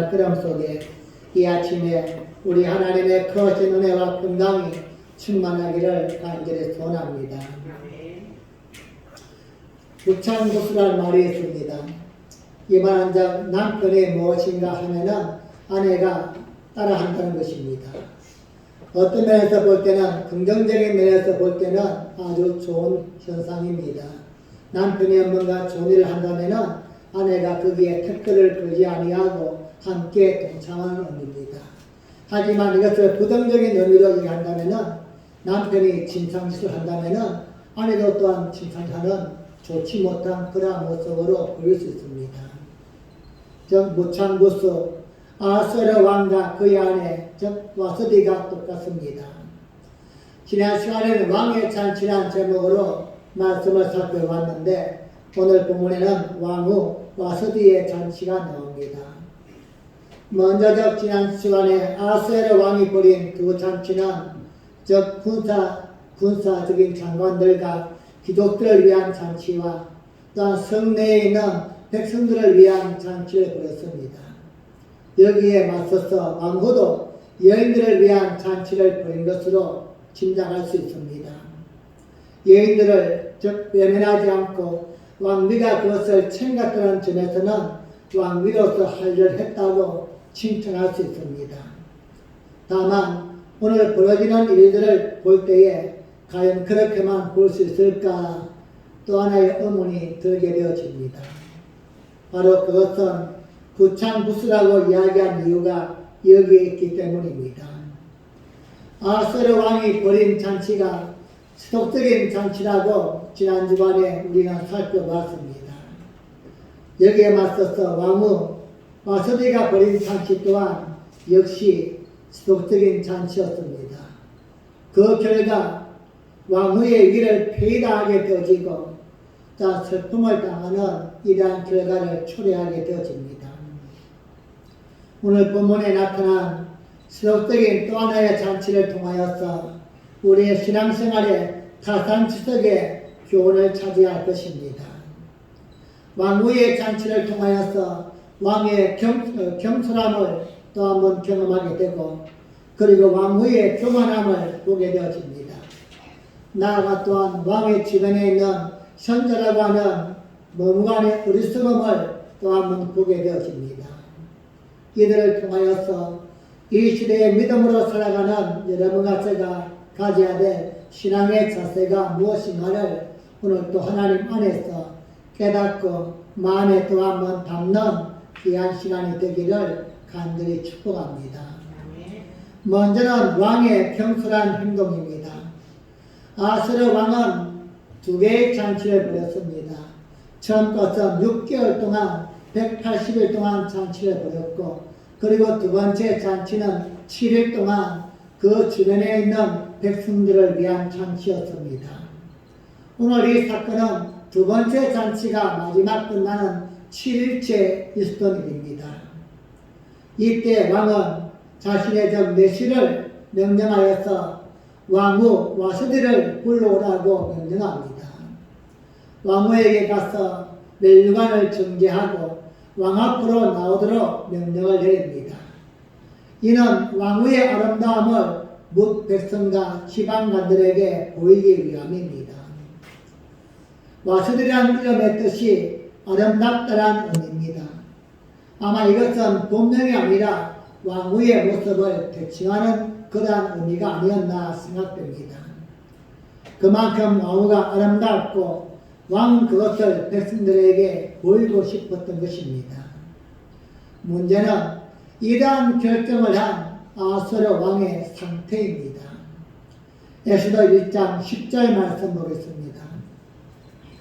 말끄럼 속에 이 아침에 우리 하나님의 크신 은혜와 건강이 충만하기를 간절히 소원합니다. 부창구수란 말이 있습니다. 이 말은 남편이 무엇인가 하면은 아내가 따라한다는 것입니다. 어떤 면에서 볼 때는 긍정적인 면에서 볼 때는 아주 좋은 현상입니다. 남편이 뭔가 좋은 일을 한다면은 아내가 거기에 태클을 걸지 아니하고 함께 동참하는 의미입니다. 하지만 이것을 부정적인 의미로 이해한다면은 남편이 진상짓을 한다면은 아내도 또한 진상하는 좋지 못한 그러한 모습으로 보일 수 있습니다. 즉 무창구수 아하스웨로 왕과 그의 아내 즉 와스디가 똑같습니다. 지난 시간에는 왕의 잔치라는 제목으로 말씀을 살펴봤는데 오늘 본문에는 왕후 와스디의 잔치가 나옵니다. 먼저 지난 시간에 아하스웨로 왕이 벌인 두 잔치는 즉 군사적인 장관들과 귀족들을 위한 잔치와 또한 성내에 있는 백성들을 위한 잔치를 벌였습니다. 여기에 맞서서 왕후도 여인들을 위한 잔치를 벌인 것으로 짐작할 수 있습니다. 여인들을 즉 외면하지 않고 왕비가 그것을 챙겼다는 점에서는 왕비로서 할 일을 했다고 칭찬할 수 있습니다. 다만 오늘 벌어지는 일들을 볼 때에 과연 그렇게만 볼 수 있을까 또 하나의 의문이 들게 되어집니다. 바로 그것은 부창부수라고 이야기한 이유가 여기에 있기 때문입니다. 아하스웨로 왕이 벌인 잔치가 세속적인 잔치라고 지난 주간에 우리가 살펴봤습니다. 여기에 맞서서 왕후 와스디가 벌인 잔치 또한 역시 세속적인 잔치였습니다. 그 결과 왕후의 위를 폐위당하게 되어지고 또 슬픔을 당하는 이러한 결과를 초래하게 되어집니다. 오늘 본문에 나타난 세속적인 또 하나의 잔치를 통하여서 우리의 신앙생활의 타산지석의 교훈을 차지할 것입니다. 왕후의 잔치를 통하여서 왕의 겸손함을 또 한번 경험하게 되고 그리고 왕후의 교만함을 보게 되어집니다. 나아가 또한 왕의 주변에 있는 선자라고 하는 머무간의 어리석음을 또 한번 보게 되어집니다. 이들을 통하여서 이 시대의 믿음으로 살아가는 여러분과 제가 가져야 될 신앙의 자세가 무엇인가를 오늘 또 하나님 안에서 깨닫고 마음에 또 한번 담는 귀한 시간이 되기를 간절히 축복합니다. 먼저는 왕의 겸손한 행동입니다. 아하스웨로 왕은 두 개의 잔치를 벌였습니다. 처음 것은 6개월 동안 180일 동안 잔치를 벌였고 그리고 두 번째 잔치는 7일 동안 그 주변에 있는 백성들을 위한 잔치였습니다. 오늘 이 사건은 두 번째 잔치가 마지막 끝나는 7일째 있었던 일입니다. 이때 왕은 자신의 내시를 명령하여서 왕후 와스디를 불러오라고 명령합니다. 왕후에게 가서 멸류관을 정제하고 왕 앞으로 나오도록 명령을 내립니다. 이는 왕후의 아름다움을 뭇 백성과 지방관들에게 보이기 위함입니다. 와스디라는 이름의 뜻이 아름답다란 의미입니다. 아마 이것은 본명이 아니라 왕후의 모습을 대칭하는 그러한 의미가 아니었나 생각됩니다. 그만큼 왕후가 아름답고 왕은 그것을 백성들에게 보이고 싶었던 것입니다. 문제는 이러한 결정을 한 아하스웨로 왕의 상태입니다. 에스더 1장 10절 말씀 보겠습니다.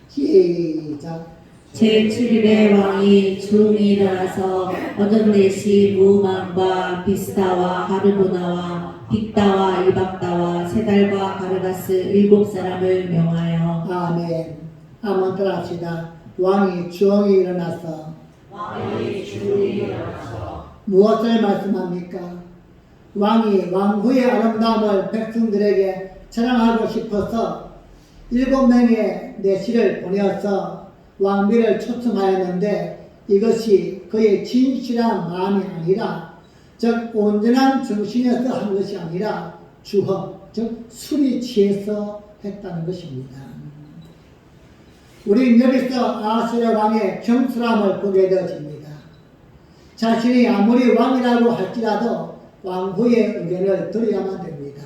시작. 제7일에 왕이 조용히 일어나서 얻은 내시 무만과 비스다와 하르보나와 빅다와 이박다와 세달과 가르가스 7사람을 명하여 아멘. 한번 따라합시다. 왕이 조용히 일어나서 무엇을 말씀합니까? 왕이 왕후의 아름다움을 백성들에게 자랑하고 싶어서 7명의 내시를 보내어서 왕비를 초청하였는데 이것이 것이 그의 진실한 마음이 아니라 즉 온전한 정신에서 한 것이 아니라 주허 즉 술이 취해서 했다는 것입니다. 우리는 여기서 아하스야 왕의 경솔함을 보게 되어집니다. 자신이 아무리 왕이라고 할지라도 왕후의 의견을 들어야만 됩니다.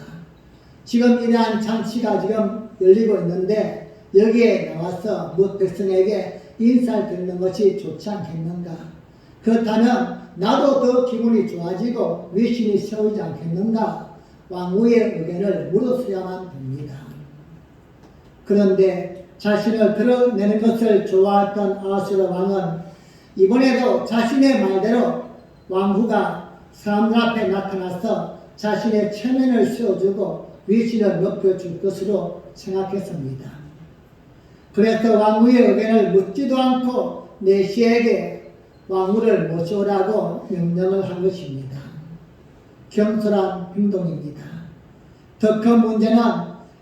지금 이러한 잔치가 지금 열리고 있는데 여기에 나와서 뭇 백성에게 인사를 드리는 것이 좋지 않겠는가? 그렇다면 나도 더 기분이 좋아지고 위신이 세우지 않겠는가? 왕후의 의견을 물었어야만 됩니다. 그런데 자신을 드러내는 것을 좋아했던 아하스야 왕은 이번에도 자신의 말대로 왕후가 사람들 앞에 나타나서 자신의 체면을 세워주고 위신을 높여줄 것으로 생각했습니다. 그래서 왕후의 의견을 묻지도 않고 내시에게 왕후를 모셔오라고 명령을 한 것입니다. 경솔한 행동입니다. 더 큰 문제는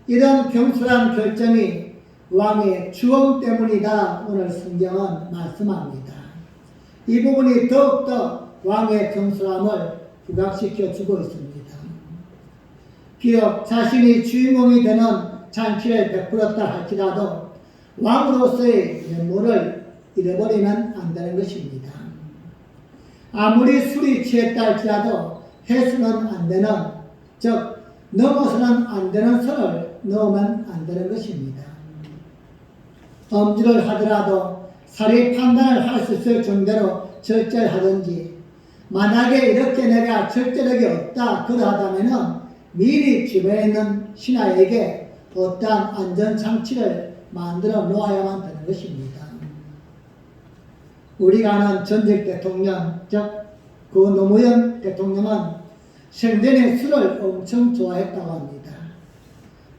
이런 경솔한 결정이 왕의 주엉 때문이다 오늘 성경은 말씀합니다. 이 부분이 더욱더 왕의 경솔함을 부각시켜 주고 있습니다. 비록 자신이 주인공이 되는 잔치를 베풀었다 할지라도 왕으로서의 면모를 잃어버리면 안 되는 것입니다. 아무리 술이 취했다 할지라도 해서는 안 되는 즉 넘어서는 안 되는 선을 넘으면 안 되는 것입니다. 음주를 하더라도 사리 판단을 할 수 있을 정도로 절제하든지 만약에 이렇게 내가 절제력이 없다 그러하다면 미리 주변에 있는 신하에게 어떠한 안전장치를 만들어 놓아야만 되는 것입니다. 우리가 아는 전직 대통령 즉 그 노무현 대통령은 생전에 술을 엄청 좋아했다고 합니다.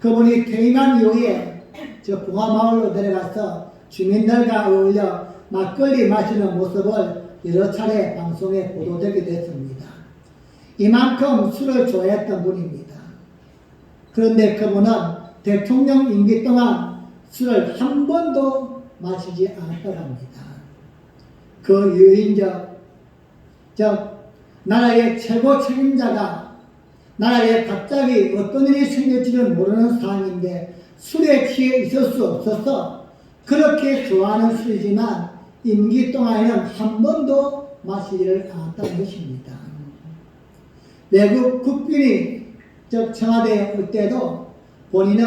그분이 퇴임한 이후에 저 봉화마을로 내려가서 주민들과 어울려 막걸리 마시는 모습을 여러 차례 방송에 보도되기도 했습니다. 이만큼 술을 좋아했던 분입니다. 그런데 그분은 대통령 임기 동안 술을 한 번도 마시지 않았다고 합니다. 그 유인적 즉 나라의 최고 책임자가 나라에 갑자기 어떤 일이 생길지를 모르는 상황인데 술에 취해 있을 수 없어서 그렇게 좋아하는 술이지만 임기 동안에는 한 번도 마시지를 않았다는 것입니다. 외국 국빈이 즉 청와대에 올 때도 본인은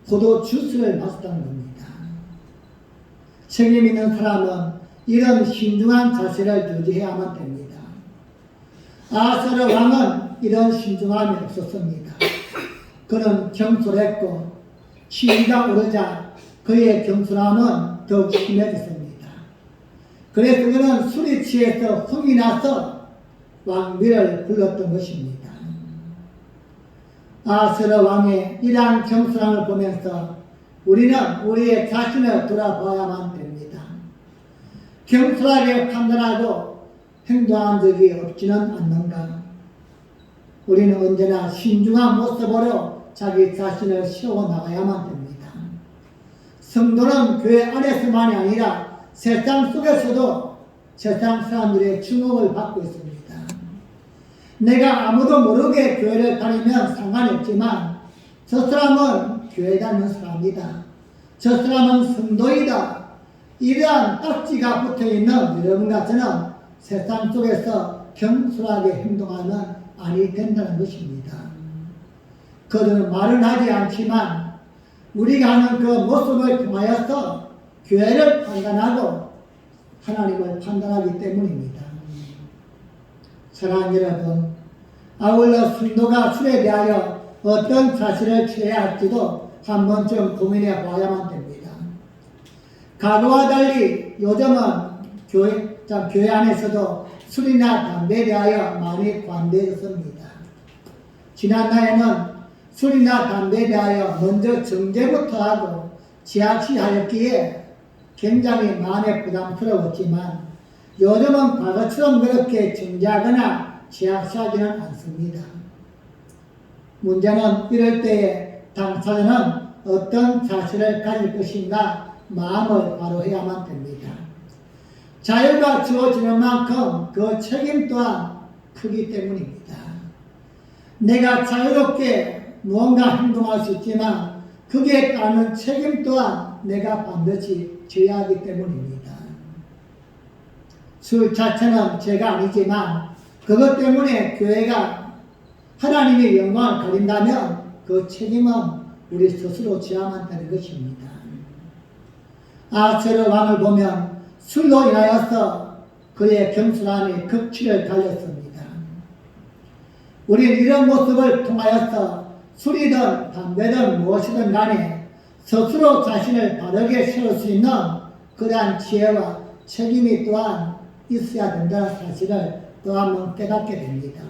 포도 주스를 마셨다는 겁니다. 책임 있는 사람은 이런 신중한 자세를 유지해야만 됩니다. 아하스야 왕은 이런 신중함이 없었습니다. 그는 경솔했고 시위가 오르자 그의 경솔함은 더욱 심해졌습니다. 그래서 그는 술이 취해서 흥이 나서 왕비를 불렀던 것입니다. 아하스야 왕의 이러한 경솔함을 보면서 우리는 우리의 자신을 돌아봐야만 됩니다. 경솔하게 판단하고 행동한 적이 없지는 않는가? 우리는 언제나 신중한 모습으로 자기 자신을 세워나가야만 됩니다. 성도는 교회 안에서만이 아니라 세상 속에서도 세상 사람들의 주목을 받고 있습니다. 내가 아무도 모르게 교회를 다니면 상관이 없지만 저 사람은 교회 다니는 사람이다. 저 사람은 성도이다. 이러한 딱지가 붙어있는 여러분과 저는 세상 속에서 경솔하게 행동하면 아니 된다는 것입니다. 그들은 말은 하지 않지만 우리가 하는 그 모습을 통하여서 교회를 판단하고 하나님을 판단하기 때문입니다. 사랑하는 여러분, 아울러 성도가 술에 대하여 어떤 자세를 취해야 할지도 한 번쯤 고민해 봐야만 됩니다. 과거와 달리 요즘은 교회 안에서도 술이나 담배에 대하여 많이 관대해졌습니다. 지난날에는 술이나 담배에 대하여 먼저 정죄부터 하고 지약시하였기에 굉장히 마음에 부담스러웠지만 요즘은 과거처럼 그렇게 정죄하거나 지약시하지는 않습니다. 문제는 이럴 때에 당사자는 어떤 자세를 가질 것인가 마음을 바로 해야만 됩니다. 자유가 주어지는 만큼 그 책임 또한 크기 때문입니다. 내가 자유롭게 무언가 행동할 수 있지만 거기에 따르는 책임 또한 내가 반드시 져야 하기 때문입니다. 술 자체는 죄가 아니지만 그것 때문에 교회가 하나님의 영광을 가린다면 그 책임은 우리 스스로 져야만 되는 것입니다. 아하스웨로 왕을 보면 술로 인하여서 그의 경솔함이 극치를 달렸습니다. 우리는 이런 모습을 통하여서 술이든 담배든 무엇이든 간에 스스로 자신을 바르게 세울 수 있는 그러한 지혜와 책임이 또한 있어야 된다는 사실을 또 한 번 깨닫게 됩니다.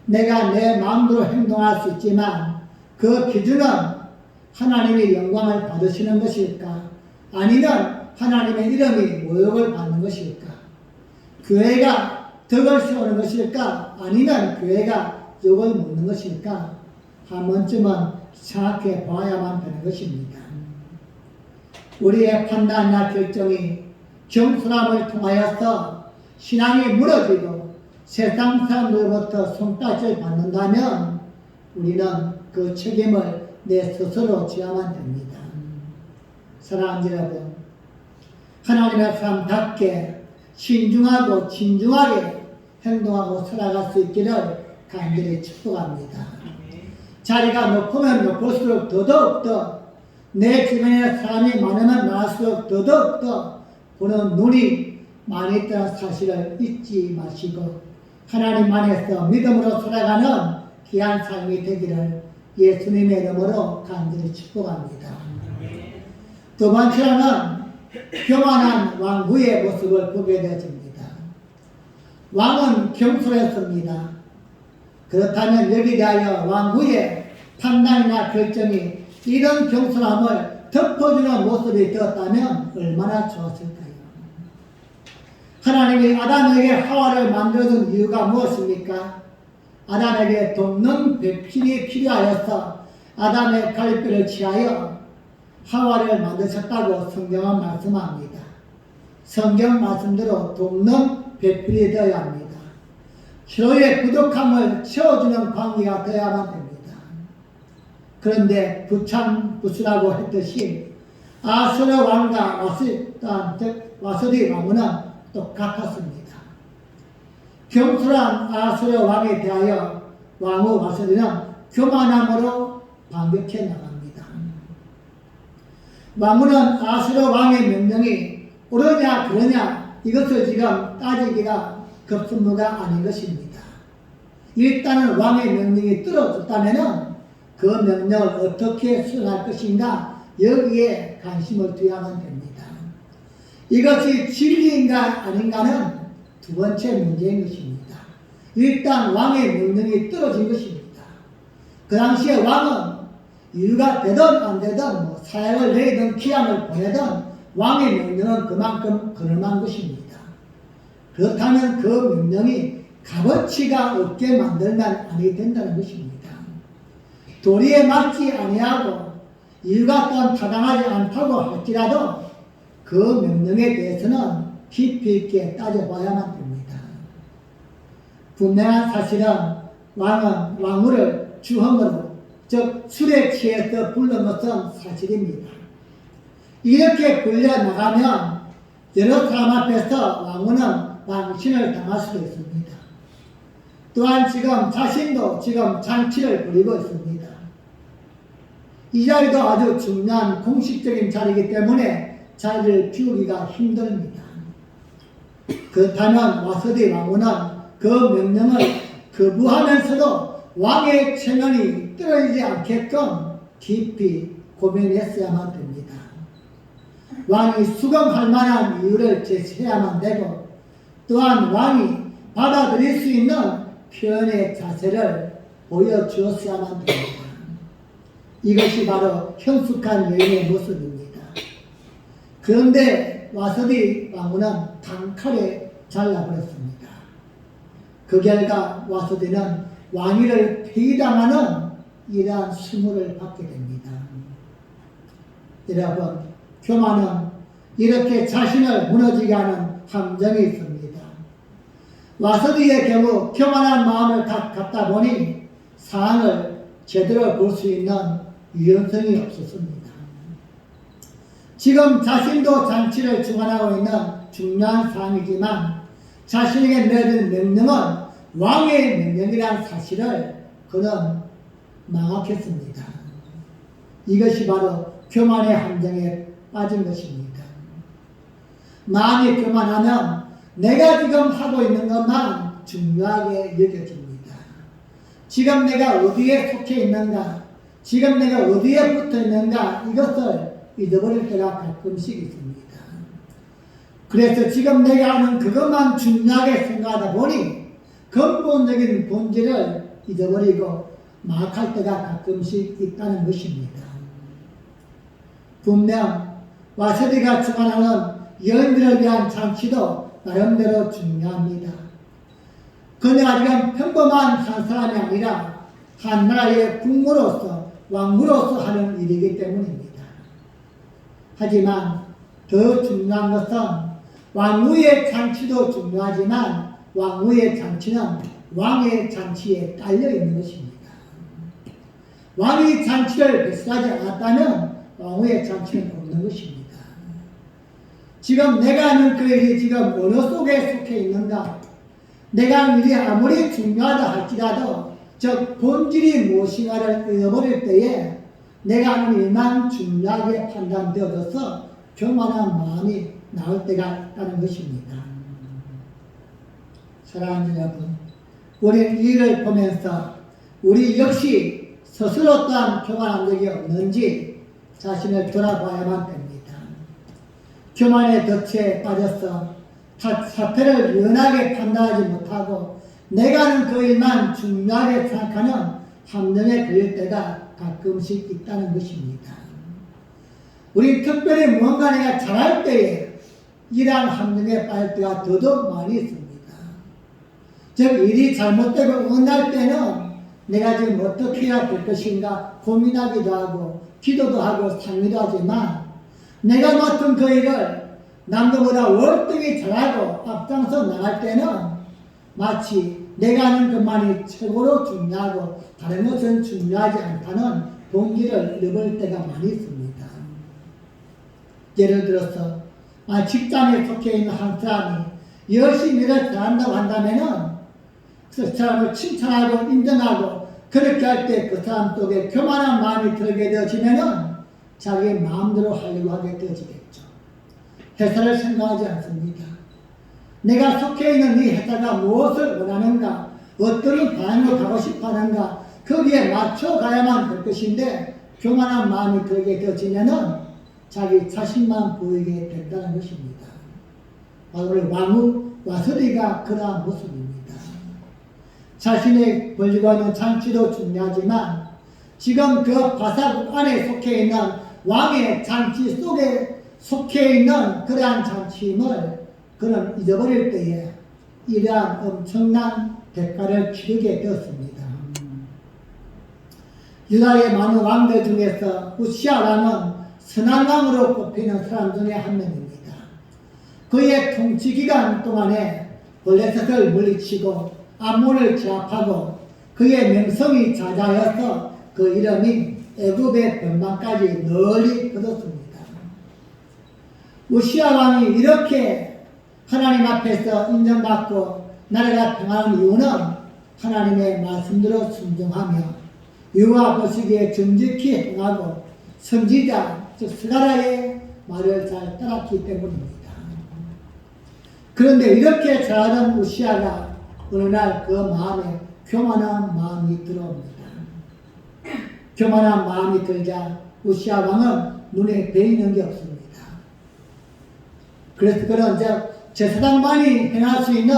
내가 내 마음대로 행동할 수 있지만 그 기준은 하나님의 영광을 받으시는 것일까? 아니면 하나님의 이름이 모욕을 받는 것일까? 교회가 덕을 세우는 것일까? 아니면 교회가 욕을 먹는 것일까? 한 번쯤은 생각해 봐야만 되는 것입니다. 우리의 판단이나 결정이 경솔함을 통하여서 신앙이 무너지고 세상 사람들로부터 손가락을 받는다면 우리는 그 책임을 내 스스로 져야만 됩니다. 사랑하는 여러분, 하나님의 사람답게 신중하고 진중하게 행동하고 살아갈 수 있기를 간절히 축복합니다. 자리가 높으면 높을수록 더더욱더 내 주변에 사람이 많으면 많을수록 더더욱더 보는 눈이 많이 있다는 사실을 잊지 마시고 하나님 안에서 믿음으로 살아가는 귀한 삶이 되기를 예수님의 이름으로 간절히 축복합니다. 두 번째로는 교만한 왕후의 모습을 보게 되어집니다. 왕은 경솔했습니다. 그렇다면 여기에 대하여 왕후의 판단이나 결정이 이런 경솔함을 덮어주는 모습이 되었다면 얼마나 좋았을까요? 하나님이 아담에게 하와를 만들어준 이유가 무엇입니까? 아담에게 돕는 배필이 필요하여서 아담의 갈비를 취하여 하와를 만드셨다고 성경은 말씀합니다. 성경 말씀대로 돕는 배필이 되어야 합니다. 서로의 부족함을 채워주는 관계가 되어야만 됩니다. 그런데 부천부수라고 했듯이 아하스웨로 왕과 와서디 왕후는 똑같았습니다. 경솔한 아하스웨로 왕에 대하여 왕후 와서디는 교만함으로 반격해 나갑니다. 왕후는 아하스웨로 왕의 명령이 옳으냐 그러냐 이것을 지금 따지기가 급선무가 아닌 것입니다. 일단은 왕의 명령이 떨어졌다면 그 명령을 어떻게 수행할 것인가 여기에 관심을 두어야만 됩니다. 이것이 진리인가 아닌가는 두 번째 문제인 것입니다. 일단 왕의 명령이 떨어진 것입니다. 그 당시에 왕은 이유가 되든 안 되든 사약을 내든 기한을 보내든 왕의 명령은 그만큼 근엄한 것입니다. 그렇다면 그 명령이 값어치가 없게 만들면 아니 된다는 것입니다. 도리에 맞지 아니하고 이유가 또한 타당하지 않다고 할지라도 그 명령에 대해서는 깊이 있게 따져봐야만 됩니다. 분명한 사실은 왕은 왕후를 주형으로 즉 술에 취해서 불른 것은 사실입니다. 이렇게 불려나가면 여러 사람 앞에서 왕후는 망신을 당할 수도 있습니다. 또한 지금 자신도 지금 잔치를 벌이고 있습니다. 이 자리도 아주 중요한 공식적인 자리이기 때문에 자리를 비우기가 힘듭니다. 그렇다면 와서디 왕후는 그 명령을 거부하면서도 왕의 체면이 떨어지지 않게끔 깊이 고민했어야만 됩니다. 왕이 수긍할 만한 이유를 제시해야만 되고 또한 왕이 받아들일 수 있는 표현의 자세를 보여주었어야만 됩니다. 이것이 바로 현숙한 여인의 모습입니다. 그런데 와서디 왕후는 단칼에 잘라버렸습니다. 그 결과 와서디는 왕위를 폐위당하는 이러한 수모를 받게 됩니다. 여러분, 교만은 이렇게 자신을 무너지게 하는 함정이 있습니다. 와서디의 경우 교만한 마음을 갖다 보니 상황을 제대로 볼 수 있는 유연성이 없었습니다. 지금 자신도 잔치를 주관하고 있는 중요한 상황이지만 자신에게 내려진 명령은 왕의 명령이라는 사실을 그는 망각했습니다. 이것이 바로 교만의 함정에 빠진 것입니다. 마음이 교만하면 내가 지금 하고 있는 것만 중요하게 여겨집니다. 지금 내가 어디에 속해 있는가, 지금 내가 어디에 붙어 있는가, 이것을 잊어버릴 때가 가끔씩 있습니다. 그래서 지금 내가 하는 그것만 중요하게 생각하다 보니 근본적인 본질을 잊어버리고 망각할 때가 가끔씩 있다는 것입니다. 분명 와서디가 주관하는 여인들을 위한 잔치도 나름대로 중요합니다. 그녀가 지금 평범한 한 사람이 아니라 한 나라의 국무로서 왕으로서 하는 일이기 때문입니다. 하지만 더 중요한 것은 왕후의 잔치도 중요하지만 왕후의 잔치는 왕의 잔치에 깔려 있는 것입니다. 왕이 잔치를 배설하지 않았다면 왕후의 잔치는 없는 것입니다. 지금 내가 하는 그 일이 지금 어느 속에 속해 있는가, 내가 하는 일이 아무리 중요하다 할지라도 즉 본질이 무엇인가를 잃어버릴 때에 내가 하는 일만 중요하게 판단되어져서 교만한 마음이 나올 때가 있다는 것입니다. 사랑하는 여러분, 우리는 이 일을 보면서 우리 역시 스스로 또한 교만한 적이 없는지 자신을 돌아봐야만 됩니다. 교만의 덫에 빠져서 사태를 유연하게 판단하지 못하고 내가 하는 그 일만 중요하게 생각하는 함정에 걸릴 때가 가끔씩 있다는 것입니다. 우리 특별히 무언가 내가 잘할 때에 이러한 함정에 빠질 때가 더더욱 많이 있습니다. 즉 일이 잘못되고 어긋날 때는 내가 지금 어떻게 해야 될 것인가 고민하기도 하고 기도도 하고 상의도 하지만 내가 맡은 그 일을 남들보다 월등히 잘하고 앞장서 나갈 때는 마치 내가 하는 것만이 최고로 중요하고 다른 것은 중요하지 않다는 본질을 잃어버릴 때가 많이 있습니다. 예를 들어서 직장에 속해 있는 한 사람이 열심히 일을 잘한다고 한다면은 그 사람을 칭찬하고 인정하고 그렇게 할 때 그 사람 속에 교만한 마음이 들게 되어지면은 자기 마음대로 하려고 하게 되어지겠죠. 회사를 생각하지 않습니다. 내가 속해 있는 이 회사가 무엇을 원하는가, 어떤 방향으로 가고 싶어 하는가, 거기에 맞춰가야만 될 것인데 교만한 마음이 들게 되어지면은 자기 자신만 보이게 된다는 것입니다. 바로 왕후 와서디가 그러한 모습입니다. 자신의 벌리고 있는 잔치도 중요하지만 지금 그 바사국 안에 속해 있는 왕의 잔치 속에 속해 있는 그러한 잔치임을 그는 잊어버릴 때에 이러한 엄청난 대가를 치르게 되었습니다. 유다의 많은 왕들 중에서 우시아 왕은 선한 왕으로 꼽히는 사람 중에 한 명입니다. 그의 통치 기간 동안에 블레셋을 물리치고 암몬을 제압하고 그의 명성이 자자해서 그 이름이 애굽의 변방까지 널리 퍼졌습니다. 우시아 왕이 이렇게 하나님 앞에서 인정받고 나라가 평안한 이유는 하나님의 말씀대로 순종하며 여호와 보시기에 정직히 행하고 선지자 즉 스가랴의 말을 잘 따랐기 때문입니다. 그런데 이렇게 잘하던 우시아가 어느 날 그 마음에 교만한 마음이 들어옵니다. 교만한 마음이 들자 우시아 왕은 눈에 베이는 게 없습니다. 그래서 그런 제사장만이 행할 수 있는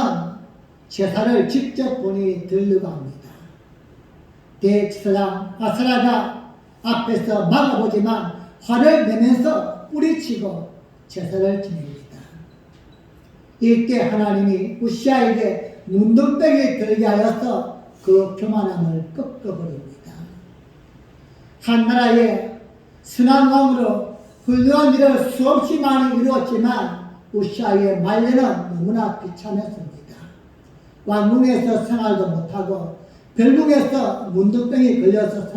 제사를 직접 본인이 드리려고 합니다. 대제사장 아사랴가 앞에서 막아보지만 화를 내면서 뿌리치고 제사를 지냅니다. 이때 하나님이 우시아에게 문둥병이 들게 하여서 그 교만함을 꺾어버립니다. 한 나라의 선한 왕으로 훌륭한 일을 수없이 많이 이루었지만 우시아의 말년은 너무나 비참했습니다. 왕궁에서 생활도 못하고 별궁에서 문둥병이 걸려서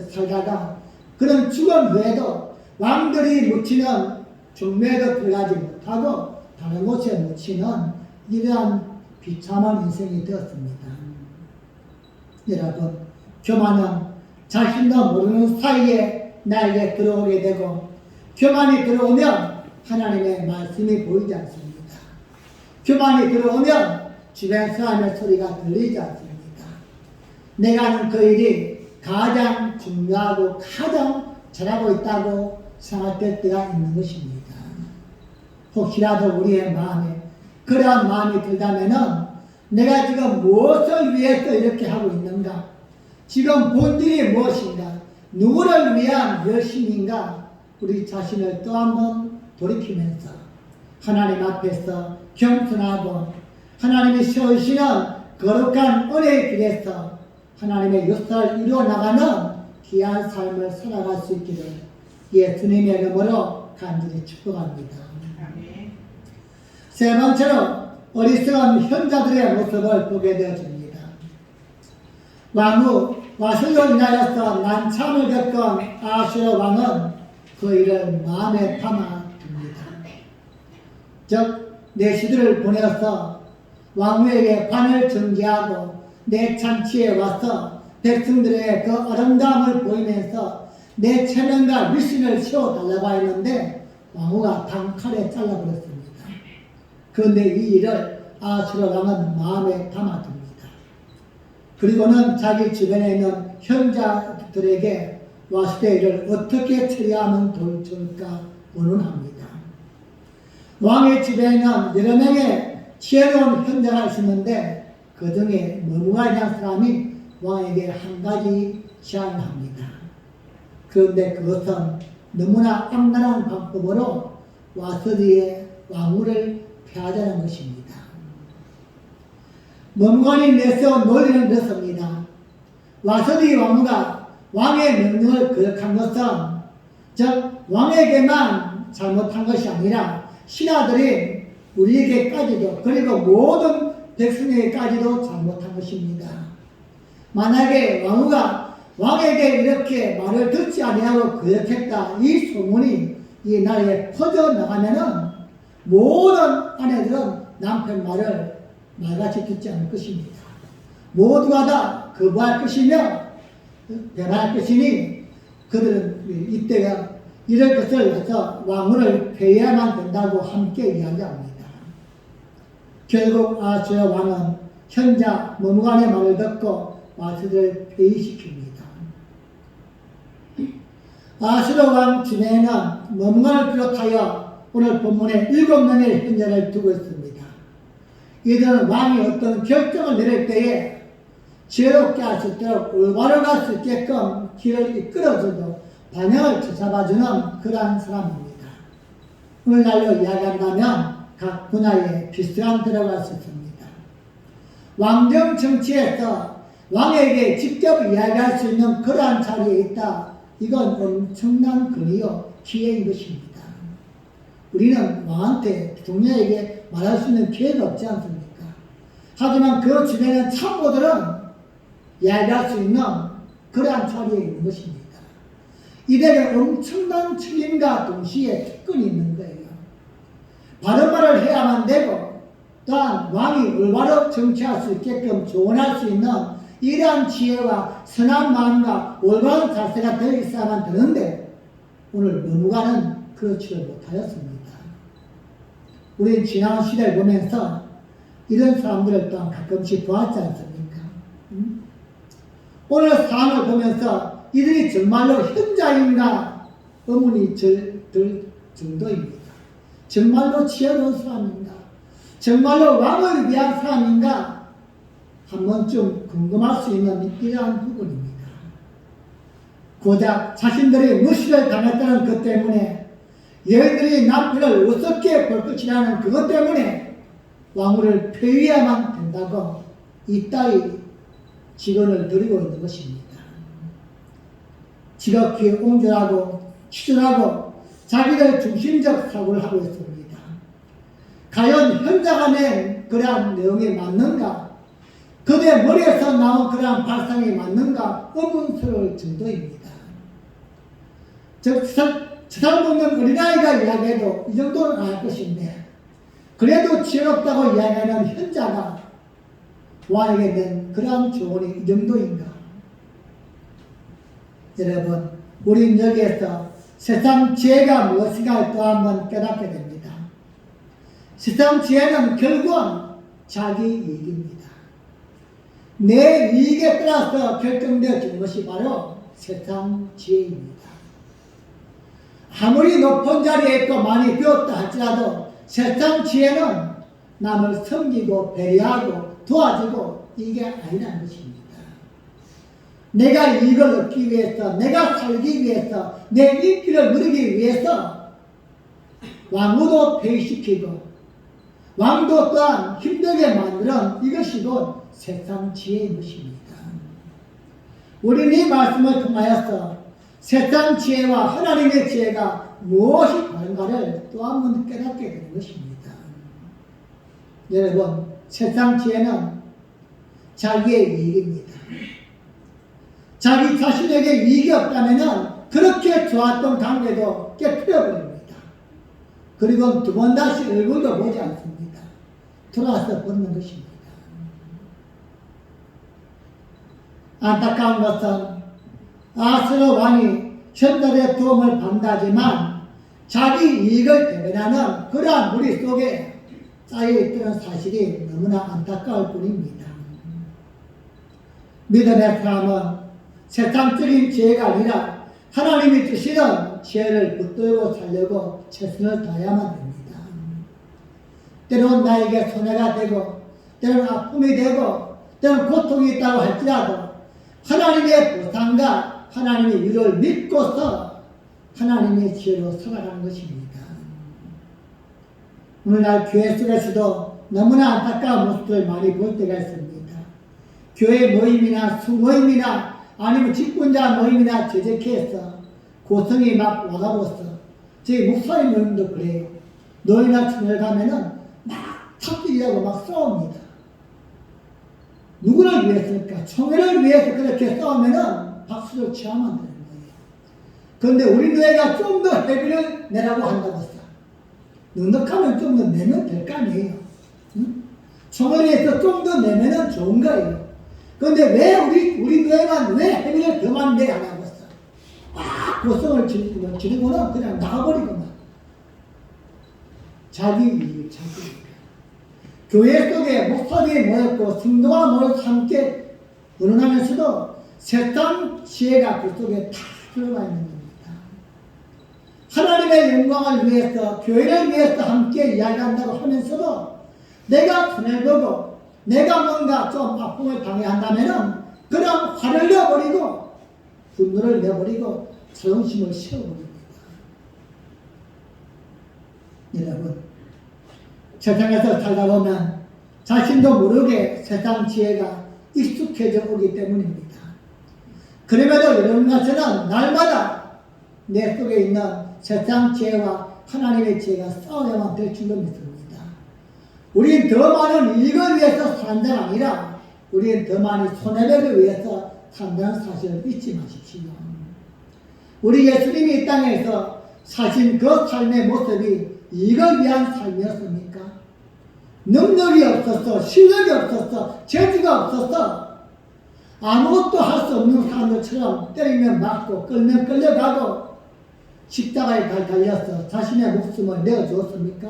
살다가 그런 죽은 후에도 왕들이 묻히는 중매도 들어가지 못하고 다른 곳에 묻히는 이러한 비참한 인생이 되었습니다. 여러분, 교만은 자신도 모르는 사이에 나에게 들어오게 되고 교만이 들어오면 하나님의 말씀이 보이지 않습니다. 교만이 들어오면 주변 사람의 소리가 들리지 않습니다. 내가 하는 그 일이 가장 중요하고 가장 잘하고 있다고 생각될 때가 있는 것입니다. 혹시라도 우리의 마음에 그러한 마음이 들다면은 내가 지금 무엇을 위해서 이렇게 하고 있는가? 지금 본질이 무엇인가? 누구를 위한 열심인가? 우리 자신을 또 한번 돌이키면서 하나님 앞에서 겸손하고 하나님이 세우시는 거룩한 은혜의 길에서 하나님의 역사를 이루어 나가는 귀한 삶을 살아갈 수 있기를 예수님의 이름으로 간절히 축복합니다. 세 번째로 어리석은 현자들의 모습을 보게 되어집니다. 왕후 와슬로 인하여서 난참을 겪은 아하수에로 왕은 그 일을 마음에 담아둡니다. 즉 내시들을 보내어서 왕후에게 관을 정지하고 내 잔치에 와서 백성들의 그 아름다움을 보이면서 내 체면과 미신을 세워달라고 했는데 왕후가 단칼에 잘라버렸습니다. 그런데 이 일을 아하수에로 왕은 마음에 담아둡니다. 그리고는 자기 주변에 있는 현자들에게 와스의 일을 어떻게 처리하면 좋을까 의논합니다. 왕의 주변에는 여러 명의 지혜로운 현자가 있었는데 그 중에 머무가이라는 사람이 왕에게 한 가지 제안을 합니다. 그런데 그것은 너무나 악랄한 방법으로 와스디의 왕후를 폐하자는 것입니다. 머무간이 내세운 논리는 이렇습니다. 와스디 왕후가 왕의 명령을 거역한 것은 즉 왕에게만 잘못한 것이 아니라 신하들이 우리에게까지도 그리고 모든 백성에게까지도 잘못한 것입니다. 만약에 왕후가 왕에게 이렇게 말을 듣지 아니하고 거역했다 이 소문이 이 나라에 퍼져나가면은 모든 아내들은 남편 말을 말같이 듣지 않을 것입니다. 모두가 다 거부할 것이며 변할 것이니 그들은 이때가 이럴 것을 해서 왕후를 폐해야만 된다고 함께 이야기합니다. 결국 아하수에로 왕은 현자 머무간의 말을 듣고 와스들을 폐위시킵니다. 아하수에로 왕 주변에는 머무간을 비롯하여 오늘 본문에 7명의 현자를 두고 있습니다. 이들은 왕이 어떤 결정을 내릴 때에 지혜롭게 할 수 있도록 올바로 갈 수 있게끔 길을 이끌어주고 방향을 찾아봐주는 그러한 사람입니다. 오늘날로 이야기한다면 각 분야에 비슷한 들어갈 수 있습니다. 왕정 정치에서 왕에게 직접 이야기할 수 있는 그러한 자리에 있다. 이건 엄청난 권위요 기회인 것입니다. 우리는 왕한테 대통령에게 말할 수 있는 기회가 없지 않습니까? 하지만 그 주변에 참모들은 이야기할 수 있는 그러한 자리에 있는 것입니다. 이들에게 엄청난 책임과 동시에 특권이 있는 거예요. 바른 말을 해야만 되고 또한 왕이 올바로 정치할 수 있게끔 조언할 수 있는 이러한 지혜와 선한 마음과 올바른 자세가 되어 있어야만 되는데 오늘 머무가는 그렇지를 못하였습니다. 우리는 지난 시대를 보면서 이런 사람들을 또한 가끔씩 보았지 않습니까? 오늘 상황을 보면서 이들이 정말로 현자인가 의문이 들 정도입니다. 정말로 지혜로운 사람인가? 정말로 왕을 위한 사람인가? 한 번쯤 궁금할 수 있는 이러한 부분입니다. 고작 자신들이 무시를 당했다는 것 때문에 여인들이 남편을 우습게 볼 것이라는 그것 때문에 왕후를 폐위해야만 된다고 이따위 직언을 드리고 있는 것입니다. 지극히 옹졸하고 치졸하고 자기들 중심적 사고를 하고 있습니다. 과연 현자가 낸 그러한 내용이 맞는가? 그대 머리에서 나온 그러한 발상이 맞는가? 의문스러울 정도입니다. 즉, 세상 먹는 어린아이가 이야기해도 이 정도는 안 할 것인데, 그래도 지혜롭다고 이야기하는 현자가 왕에게 낸 그러한 조언이 이 정도인가? 여러분, 우리는 여기에서 세상 지혜가 무엇인가 또 한번 깨닫게 됩니다. 세상 지혜는 결국은 자기 이익입니다. 내 이익에 따라서 결정되어지는 것이 바로 세상 지혜입니다. 아무리 높은 자리에 있고 많이 배웠다 할지라도 세상 지혜는 남을 섬기고 배려하고 도와주고 이게 아니라는 것입니다. 내가 이익을 얻기 위해서, 내가 살기 위해서, 내 인기를 누리기 위해서 왕후도 폐위시키고 왕도 또한 힘들게 만드는 이것이 곧 세상 지혜인 것입니다. 우리는 이 말씀을 통하여서 세상 지혜와 하나님의 지혜가 무엇이 다른가를 또 한 번 깨닫게 되는 것입니다. 여러분, 세상 지혜는 자기의 이익입니다. 자기 자신에게 이익이 없다면 그렇게 좋았던 관계도 깨뜨려버립니다. 그리고 두 번 다시 얼굴도 보지 않습니다. 돌아서 벗는 것입니다. 안타까운 것은 아하스로 왕이 현달의 도움을 받다지만 자기 이익을 대변하는 그러한 무리 속에 쌓여있다는 사실이 너무나 안타까울 뿐입니다. 믿음의 사람은 세상적인 지혜가 아니라 하나님이 주시는 지혜를 붙들고 살려고 최선을 다해야만 됩니다. 때로는 나에게 손해가 되고 때로는 아픔이 되고 때로는 고통이 있다고 할지라도 하나님의 보상과 하나님의 위로를 믿고서 하나님의 지혜로 살아가는 것입니다. 오늘날 교회 속에서도 너무나 안타까운 모습을 많이 볼 때가 있습니다. 교회 모임이나 수모임이나 아니면 직분자 모임이나 재직해서 고성이 막 와가로서 저희 목사님 모임도 그래요. 노예나 청을 가면은 막 탑들이라고 막 싸웁니다. 누구를 위해서니까? 청회를 위해서 그렇게 싸우면은 박수를 취하면 되는 거예요. 그런데 우리 노예가 좀 더 회비를 내라고 한다고 했어. 넉넉하면 좀 더 내면 될 거 아니에요. 응? 청회에서 좀 더 내면은 좋은 거예요. 그런데 왜 우리 노예만 왜 회비를 더 많이 내야 하냐고 했어. 고성을 지르고는 그냥 나가버리고만. 자기 이익, 자기 이익. 교회 속에 목사들이 모였고 성도가 모여서 함께 의논하면서도 세상 지혜가 그 속에 다 들어가 있는 겁니다. 하나님의 영광을 위해서 교회를 위해서 함께 이야기한다고 하면서도 내가 손해보고 내가 뭔가 좀 아픔을 당해한다면은 그냥 화를 내버리고 분노를 내버리고 자존심을 세워버립니다. 여러분, 세상에서 살다 보면 자신도 모르게 세상 지혜가 익숙해져 오기 때문입니다. 그럼에도 이런 것은 날마다 내 속에 있는 세상 지혜와 하나님의 지혜가 싸워야만 될 줄로 믿습니다. 우리는 더 많은 이익을 위해서 사는 자가 아니라 우리는 더 많은 손해배를 위해서 산다는 사실을 잊지 마십시오. 우리 예수님이 이 땅에서 사신 그 삶의 모습이 이걸 위한 삶이었습니까? 능력이 없었어, 실력이 없었어, 재주가 없었어. 아무것도 할 수 없는 사람들처럼 때리면 맞고 끌면 끌려가고 십자가에 달려서 자신의 목숨을 내어주었습니까?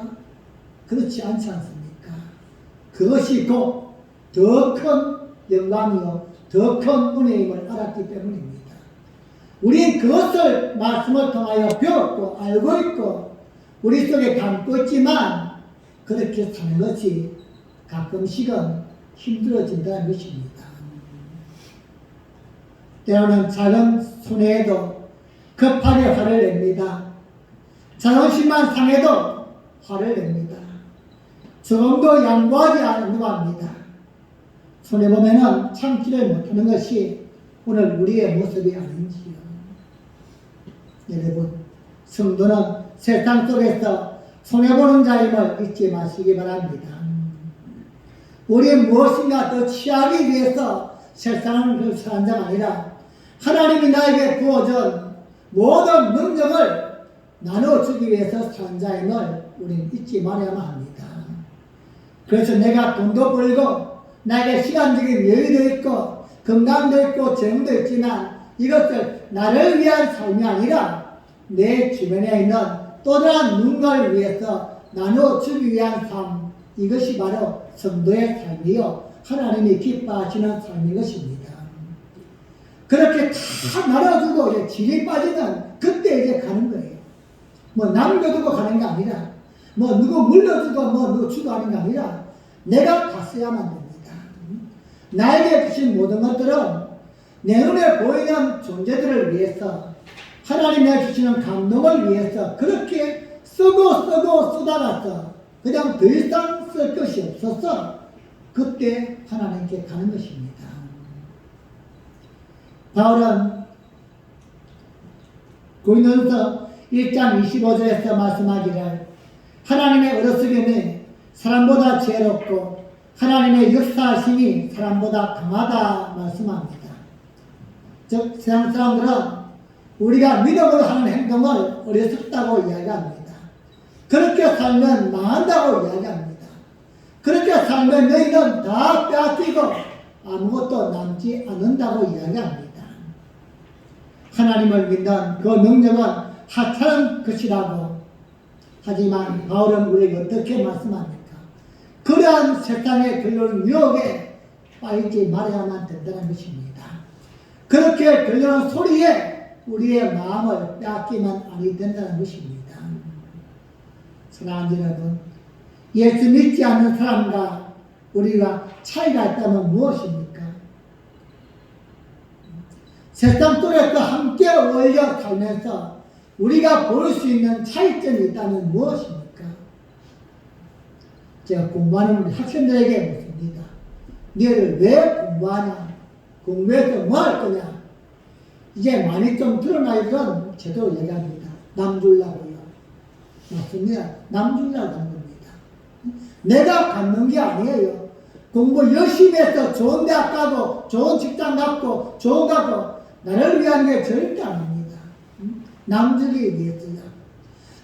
그렇지 않지 않습니까? 그것이 곧 더 큰 영광이요 더 큰 은혜임을 알았기 때문입니다. 우리는 그것을 말씀을 통하여 배웠고 알고 있고 우리 속에 담고 있지만 그렇게 사는 것이 가끔씩은 힘들어진다는 것입니다. 때로는 작은 손해에도 급하게 화를 냅니다. 자존심만 상해도 화를 냅니다. 조금도 양보하지 않으려고 합니다. 손해보면은 참지를 못하는 것이 오늘 우리의 모습이 아닌지요. 여러분, 성도는 세상 속에서 손해보는 자임을 잊지 마시기 바랍니다. 우리는 무엇인가 더 취하기 위해서 세상을 사는 자가 아니라 하나님이 나에게 부어준 모든 능력을 나눠주기 위해서 사는 자임을 우리는 잊지 말아야만 합니다. 그래서 내가 돈도 벌고 나에게 시간적인 여유도 있고 건강도 있고 재능도 있지만 이것을 나를 위한 삶이 아니라 내 주변에 있는 또 다른 누군가를 위해서 나눠주기 위한 삶, 이것이 바로 성도의 삶이요 하나님이 기뻐하시는 삶인 것입니다. 그렇게 다 나눠주고 이제 질이 빠지면 그때 이제 가는 거예요. 뭐 남겨두고 가는 게 아니라 뭐 누구 물려주고 뭐 누구 주도하는 게 아니라 내가 다 써야만 됩니다. 나에게 주신 모든 것들은 내 눈에 보이는 존재들을 위해서 하나님이 주시는 감동을 위해서 그렇게 쓰고 쓰다가서 그냥 더 이상 쓸 것이 없어서 그때 하나님께 가는 것입니다. 바울은 고린도전서 1장 25절에서 말씀하기를 하나님의 어리석음이 사람보다 지혜롭고 하나님의 역사하심이 사람보다 강하다 말씀합니다. 즉 세상 사람들은 우리가 믿음으로 하는 행동을 어리석다고 이야기합니다. 그렇게 살면 망한다고 이야기합니다. 그렇게 살면 너희는 다 빼앗기고 아무것도 남지 않는다고 이야기합니다. 하나님을 믿는 그 능력은 하찮은 것이라고 하지만 바울은 우리에게 어떻게 말씀합니까? 그러한 세상의 들려오는 유혹에 빠지지 말아야만 된다는 것입니다. 그렇게 들려오는 소리에 우리의 마음을 빼앗기면 아니 된다는 것입니다. 사랑하는 여러분, 예수 믿지 않는 사람과 우리가 차이가 있다면 무엇입니까? 세상 속에서 함께 어울려 살면서 우리가 볼 수 있는 차이점이 있다면 무엇입니까? 제가 공부하는 학생들에게 묻습니다. 너희들 왜 공부하냐? 공부해서 뭐 할 거냐? 이제 많이 좀 드러나 있던 제대로 얘기합니다. 남 주려고요. 맞습니다. 남 주려고 하는 겁니다. 내가 갖는 게 아니에요. 공부 열심히 해서 좋은 대학 가고 좋은 직장 갖고 좋은 가고 나를 위한 게 절대 아닙니다. 남 주기 위해서요.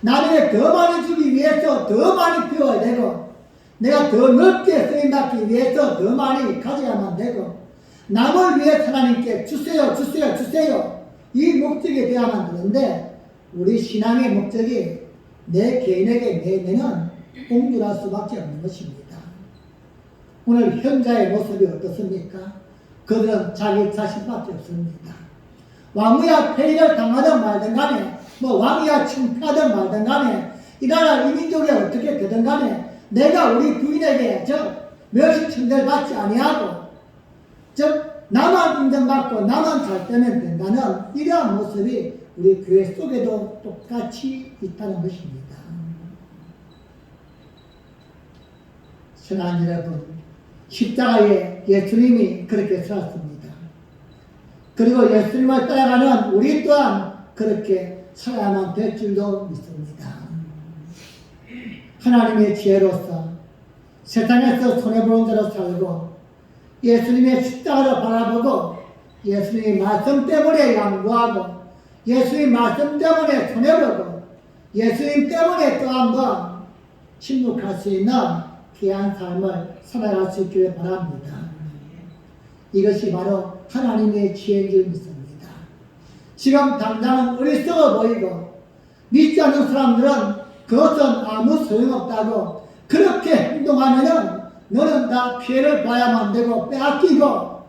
나에게 더 많이 주기 위해서 더 많이 배워야 되고 내가 더 넓게 쓰임받기 위해서 더 많이 가져야만 되고 남을 위해 하나님께 주세요 주세요 주세요 이 목적이 되어야만 되는데 우리 신앙의 목적이 내 개인에게 매매는 공유할 수밖에 없는 것입니다. 오늘 현자의 모습이 어떻습니까? 그들은 자기 자신밖에 없습니다. 왕후야 폐위를 당하든 말든 간에 뭐 왕이야 침패하든 말든 간에 이 나라 이 민족이 어떻게 되든 간에 내가 우리 부인에게 멸시 천대를 받지 아니하고 나만 인정받고 나만 잘 되면 된다는 이러한 모습이 우리 교회 속에도 똑같이 있다는 것입니다. 사랑하는 여러분, 십자가에 예수님이 그렇게 살았습니다. 그리고 예수님을 따라가는 우리 또한 그렇게 살아야만 될 줄도 믿습니다. 하나님의 지혜로서 세상에서 손해보는 자로 살고 예수님의 십자가를 바라보고 예수님의 말씀 때문에 양보하고 예수님의 말씀 때문에 손해보고 예수님 때문에 또 한번 침묵할 수 있는 귀한 삶을 살아갈 수 있기를 바랍니다. 이것이 바로 하나님의 지혜인 줄 믿습니다. 지금 당장은 어리석어 보이고 믿지 않는 사람들은 그것은 아무 소용없다고 그렇게 행동하면은 너는 다 피해를 봐야만 되고 빼앗기고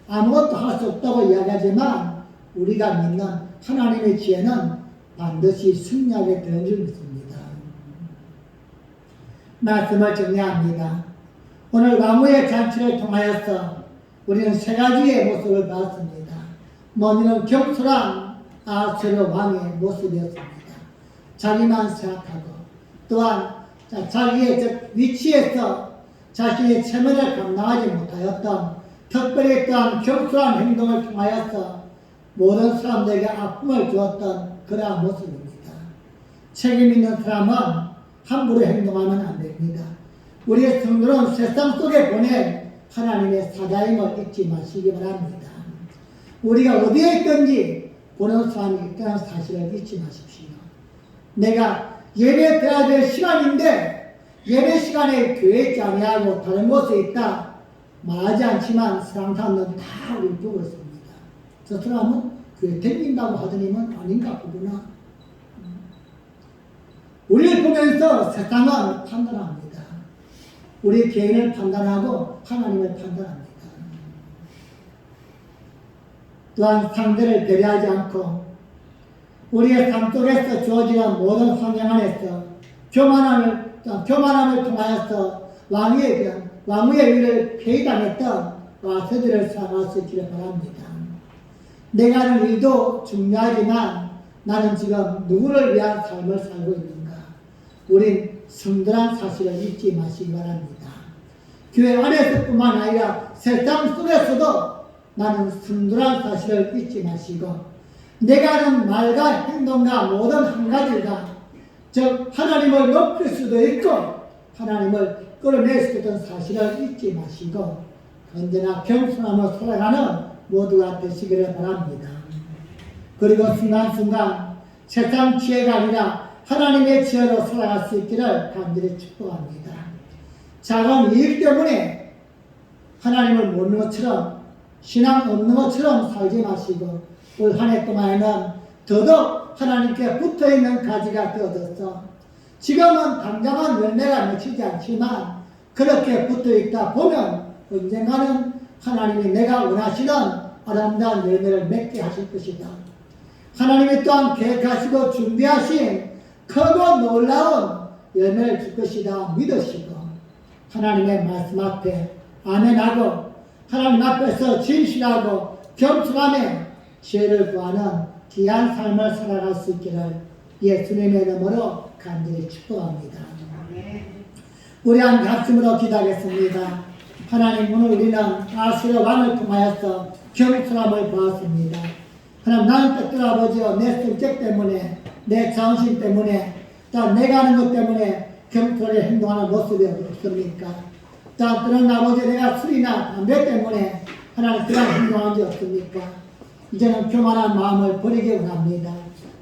아무것도 할 수 없다고 이야기하지만 우리가 믿는 하나님의 지혜는 반드시 승리하게 되는 줄 믿습니다. 말씀을 정리합니다. 오늘 왕후의 잔치를 통하여서 우리는 세 가지의 모습을 봤습니다. 먼저는 겸손한 아하스웨로 왕의 모습이었습니다. 자기만 생각하고 또한 자기의 위치에서 자신의 체면을 감당하지 못하였던 특별히 또한 겸손한 행동을 통하여서 모든 사람들에게 아픔을 주었던 그러한 모습입니다. 책임 있는 사람은 함부로 행동하면 안 됩니다. 우리의 성도는 세상 속에 보낸 하나님의 사자임을 잊지 마시기 바랍니다. 우리가 어디에 있든지 보는 사람이 있다는 사실을 잊지 마십시오. 내가 예배 드려야 될 시간인데 예배 시간에 교회에 있지 아니하고 다른 곳에 있다 말하지 않지만 세상 사람들은 다 우리 보고 있습니다. 저 사람은 교회 다닌다고 하더니만 아닌가 보구나. 우리를 보면서 세상은 판단합니다. 우리 개인을 판단하고 하나님을 판단합니다. 또한 상대를 배려하지 않고 우리의 삶 속에서 주어지는 모든 환경 안에서 교만함을 통하여서 왕위의 위를 폐위당했던 와세들을 살아갈 수 있기를 바랍니다. 내가 하는 일도 중요하지만 나는 지금 누구를 위한 삶을 살고 있는가? 우린 성들한 사실을 잊지 마시기 바랍니다. 교회 안에서뿐만 아니라 세상 속에서도 나는 성들한 사실을 잊지 마시고 내가 하는 말과 행동과 모든 한 가지가 즉 하나님을 높일 수도 있고 하나님을 끌어낼 수 있는 사실을 잊지 마시고 언제나 겸손함으로 살아가는 모두가 되시기를 바랍니다. 그리고 순간순간 세상 지혜가 아니라 하나님의 지혜로 살아갈 수 있기를 간절히 축복합니다. 작은 이익 때문에 하나님을 모르는 것처럼 신앙 없는 것처럼 살지 마시고 올 한 해 동안에는 더더욱 하나님께 붙어있는 가지가 되어져서 지금은 당장은 열매가 맺히지 않지만 그렇게 붙어있다 보면 언젠가는 하나님이 내가 원하시는 아름다운 열매를 맺게 하실 것이다. 하나님이 또한 계획하시고 준비하신 크고 놀라운 열매를 줄 것이다 믿으시고 하나님의 말씀 앞에 아멘하고 하나님 앞에서 진실하고 겸손함에 지혜를 구하는 귀한 삶을 살아갈 수 있기를 예수님의 이름으로 간절히 축복합니다. 우리 함께 합심으로 기도하겠습니다. 하나님 오늘 우리는 아스의 왕을 통하여서 겸손함을 보았습니다. 하나님 나는 뜻대로 아버지여 내 성격 때문에 내 자존심 때문에 또 내가 하는 것 때문에 겸손하게 행동하는 모습이 없습니까? 또 그런 아버지 내가 술이나 담배 때문에 하나님 그런 행동한 적 없습니까? 이제는 교만한 마음을 버리기 원합니다.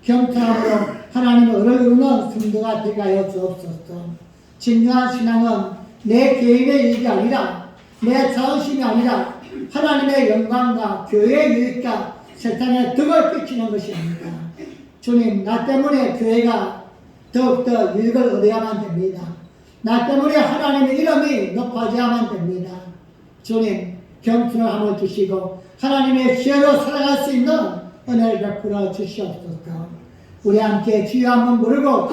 겸손함으로 하나님의 의를 이루는 성도가 되게 하여 주옵소서. 진정한 신앙은 내 개인의 이익이 아니라 내 자존심이 아니라 하나님의 영광과 교회의 유익과 세상에 덕을 끼치는 것입니다. 주님 나 때문에 교회가 더욱더 유익을 얻어야만 됩니다. 나 때문에 하나님의 이름이 높아져야만 됩니다. 주님 겸손함을 주시고 하나님의 지혜로 살아갈 수 있는 은혜를 베풀어 주시옵소서. 우리 함께 주여 한번 부르고